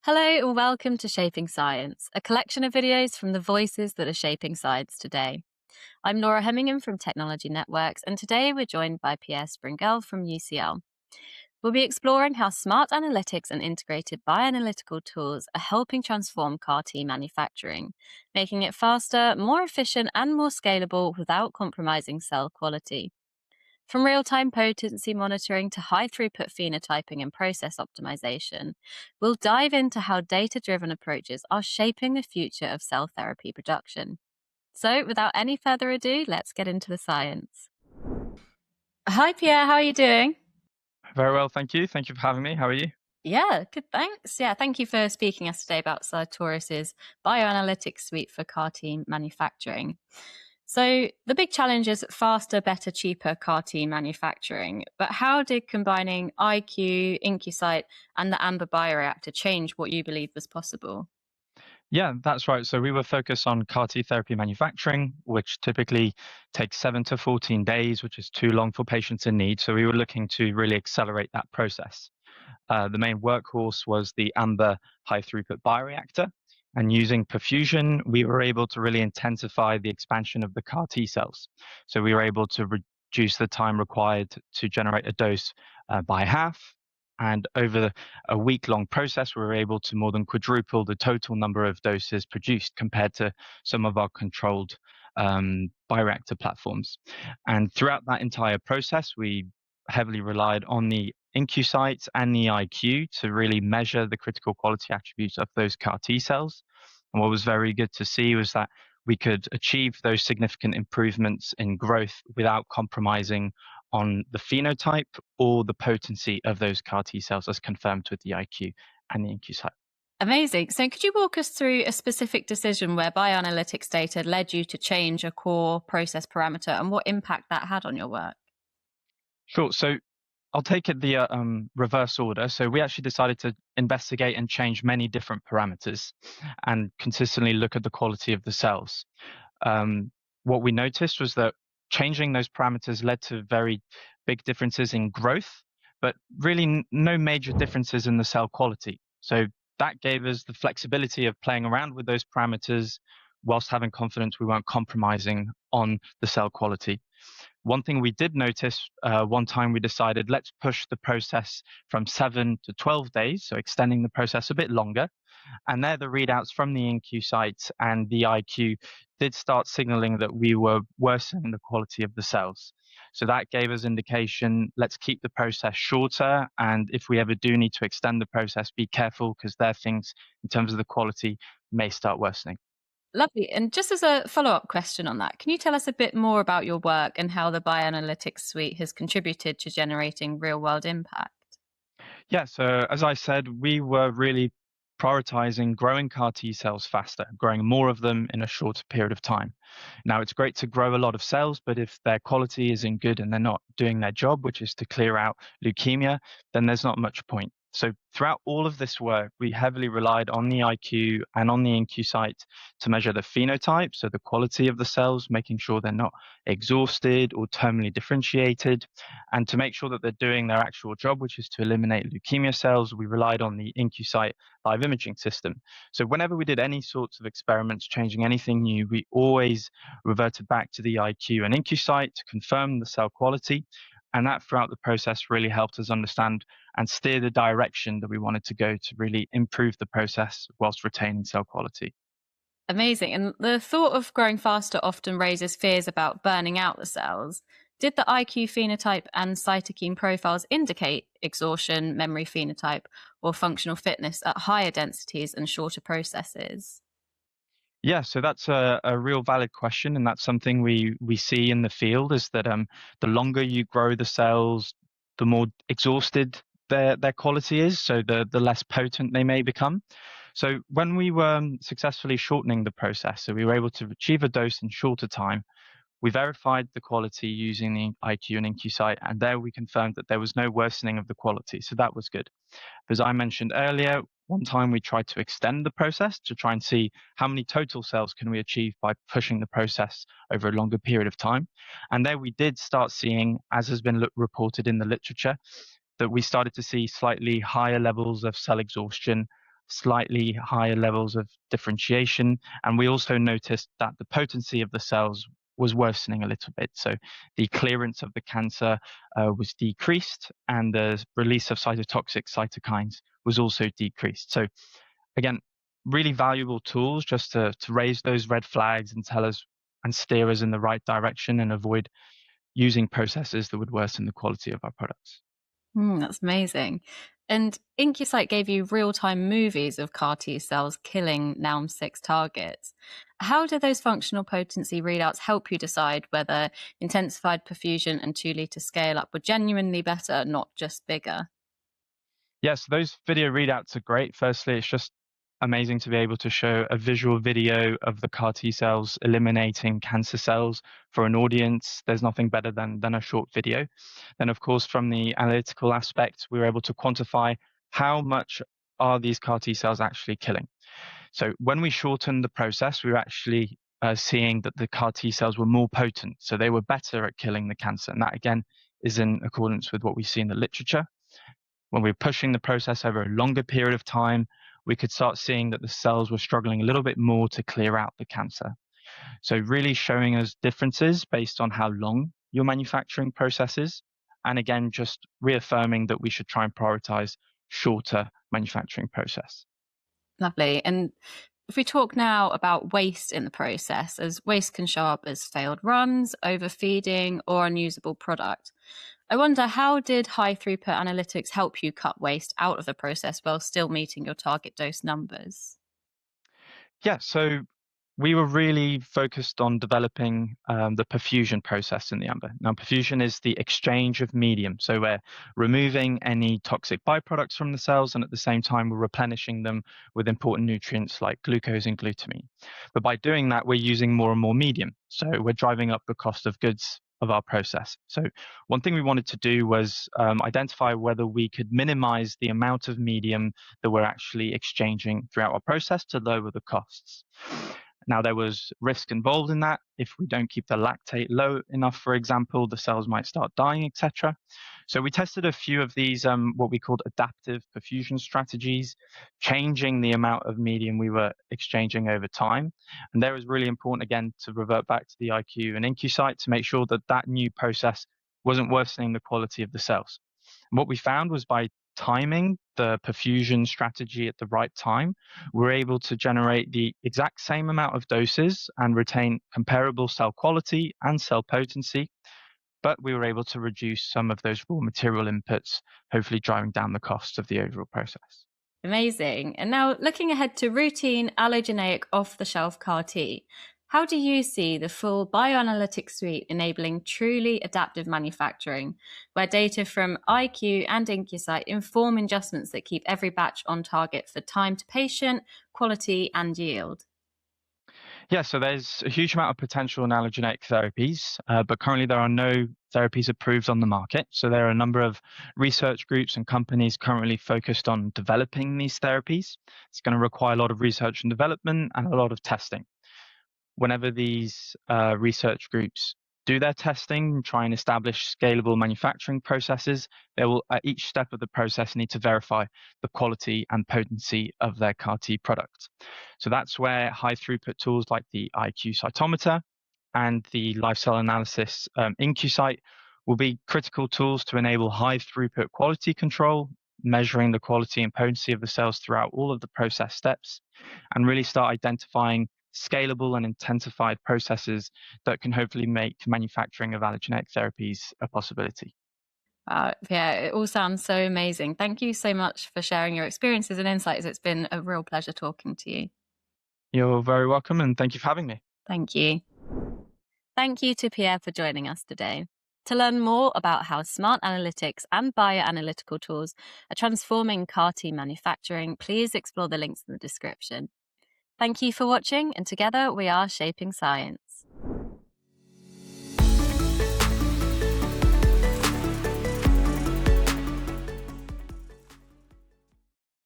Hello and welcome to Shaping Science, a collection of videos from the voices that are shaping science today. I'm Laura Hemmingham from Technology Networks, and today we're joined by Pierre Springuel from UCL. We'll be exploring how smart analytics and integrated bioanalytical tools are helping transform CAR-T manufacturing, making it faster, more efficient, and more scalable without compromising cell quality. From real-time potency monitoring to high-throughput phenotyping and process optimization, we'll dive into how data-driven approaches are shaping the future of cell therapy production. So, without any further ado, let's get into the science. Hi, Pierre. How are you doing? Very well, thank you. Thank you for having me. How are you? Yeah, good, thanks. Yeah, thank you for speaking to us today about Sartorius's bioanalytics suite for CAR-T manufacturing. So the big challenge is faster, better, cheaper CAR-T manufacturing. But how did combining IQ, IncuSite, and the Amber bioreactor change what you believed was possible? Yeah, that's right. So we were focused on CAR T therapy manufacturing, which typically takes 7 to 14 days, which is too long for patients in need. So we were looking to really accelerate that process. The main workhorse was the Amber high throughput bioreactor. And using perfusion, we were able to really intensify the expansion of the CAR T cells. So we were able to reduce the time required to generate a dose by half. And over a week-long process, we were able to more than quadruple the total number of doses produced compared to some of our controlled bioreactor platforms. And throughout that entire process, we heavily relied on the IncuSites and the IQ to really measure the critical quality attributes of those CAR T cells. And what was very good to see was that we could achieve those significant improvements in growth without compromising on the phenotype or the potency of those CAR T cells as confirmed with the IQ and the IncuSite. Amazing. So could you walk us through a specific decision where bioanalytics data led you to change a core process parameter and what impact that had on your work? Sure. So I'll take it the reverse order. So we actually decided to investigate and change many different parameters and consistently look at the quality of the cells. What we noticed was that changing those parameters led to very big differences in growth, but really no major differences in the cell quality. So that gave us the flexibility of playing around with those parameters whilst having confidence we weren't compromising on the cell quality. One thing we did notice, one time we decided let's push the process from 7 to 12 days, so extending the process a bit longer. And there, the readouts from the InQ sites and the IQ did start signaling that we were worsening the quality of the cells. So that gave us indication, let's keep the process shorter. And if we ever do need to extend the process, be careful because there are things in terms of the quality may start worsening. Lovely. And just as a follow-up question on that, can you tell us a bit more about your work and how the bioanalytics suite has contributed to generating real-world impact? Yeah, so as I said, we were really prioritizing growing CAR T cells faster, growing more of them in a shorter period of time. Now, it's great to grow a lot of cells, but if their quality isn't good and they're not doing their job, which is to clear out leukemia, then there's not much point. So throughout all of this work, we heavily relied on the IQ and on the InQ site to measure the phenotype, so the quality of the cells, making sure they're not exhausted or terminally differentiated, and to make sure that they're doing their actual job, which is to eliminate leukemia cells, we relied on the IncuSite live imaging system. So whenever we did any sorts of experiments, changing anything new, we always reverted back to the IQ and IncuSite to confirm the cell quality. And that throughout the process really helped us understand and steer the direction that we wanted to go to really improve the process whilst retaining cell quality. Amazing. And the thought of growing faster often raises fears about burning out the cells. Did the IQ phenotype and cytokine profiles indicate exhaustion, memory phenotype, or functional fitness at higher densities and shorter processes? Yeah, so that's a real valid question, and that's something we see in the field is that the longer you grow the cells, the more exhausted their quality is, so the less potent they may become. So when we were successfully shortening the process, so we were able to achieve a dose in shorter time, we verified the quality using the IQ and InQ and there we confirmed that there was no worsening of the quality. So that was good. As I mentioned earlier, one time we tried to extend the process to try and see how many total cells can we achieve by pushing the process over a longer period of time. And there we did start seeing, as has been reported in the literature, that we started to see slightly higher levels of cell exhaustion slightly higher levels of differentiation. And we also noticed that the potency of the cells was worsening a little bit. So the clearance of the cancer was decreased, and the release of cytotoxic cytokines was also decreased. So again, really valuable tools just to raise those red flags and tell us and steer us in the right direction and avoid using processes that would worsen the quality of our products. That's amazing. And IncuSite gave you real-time movies of CAR T cells killing NALM6 targets. How do those functional potency readouts help you decide whether intensified perfusion and 2-liter scale up were genuinely better, not just bigger? Yes, those video readouts are great. Firstly, it's just amazing to be able to show a visual video of the CAR T cells eliminating cancer cells for an audience. There's nothing better than a short video. Then, of course, from the analytical aspect, we were able to quantify how much are these CAR T cells actually killing. So when we shortened the process, we were actually seeing that the CAR T cells were more potent. So they were better at killing the cancer. And that, again, is in accordance with what we see in the literature. When we were pushing the process over a longer period of time, we could start seeing that the cells were struggling a little bit more to clear out the cancer. So really showing us differences based on how long your manufacturing process is. And again, just reaffirming that we should try and prioritize shorter manufacturing process. Lovely. And if we talk now about waste in the process, as waste can show up as failed runs, overfeeding, or unusable product. I wonder, how did high throughput analytics help you cut waste out of the process while still meeting your target dose numbers? Yeah, so we were really focused on developing the perfusion process in the amber. Now, perfusion is the exchange of medium. So we're removing any toxic byproducts from the cells, and at the same time, we're replenishing them with important nutrients like glucose and glutamine. But by doing that, we're using more and more medium. So we're driving up the cost of goods of our process. So one thing we wanted to do was identify whether we could minimize the amount of medium that we're actually exchanging throughout our process to lower the costs. Now, there was risk involved in that. If we don't keep the lactate low enough, for example, the cells might start dying, etc. So we tested a few of these, what we called adaptive perfusion strategies, changing the amount of medium we were exchanging over time. And there was really important, again, to revert back to the IQ and IncuSite to make sure that that new process wasn't worsening the quality of the cells. And what we found was by timing the perfusion strategy at the right time, we're able to generate the exact same amount of doses and retain comparable cell quality and cell potency, but we were able to reduce some of those raw material inputs, hopefully driving down the cost of the overall process. Amazing. And now looking ahead to routine allogeneic off the shelf CAR T, how do you see the full bioanalytics suite enabling truly adaptive manufacturing, where data from IQ and IncuSite inform adjustments that keep every batch on target for time to patient, quality, and yield? Yeah, so there's a huge amount of potential in allogeneic therapies, but currently there are no therapies approved on the market. So there are a number of research groups and companies currently focused on developing these therapies. It's going to require a lot of research and development and a lot of testing. Whenever these research groups do their testing and try and establish scalable manufacturing processes, they will, at each step of the process, need to verify the quality and potency of their CAR T product. So that's where high throughput tools like the IQ cytometer and the live cell analysis IncuSite will be critical tools to enable high throughput quality control, measuring the quality and potency of the cells throughout all of the process steps, and really start identifying scalable and intensified processes that can hopefully make manufacturing of allogeneic therapies a possibility. Yeah, it all sounds so amazing. Thank you so much for sharing your experiences and insights. It's been a real pleasure talking to you. You're very welcome, and thank you for having me. Thank you. Thank you to Pierre for joining us today. To learn more about how smart analytics and bioanalytical tools are transforming CAR T manufacturing, please explore the links in the description. Thank you for watching, and together we are shaping science.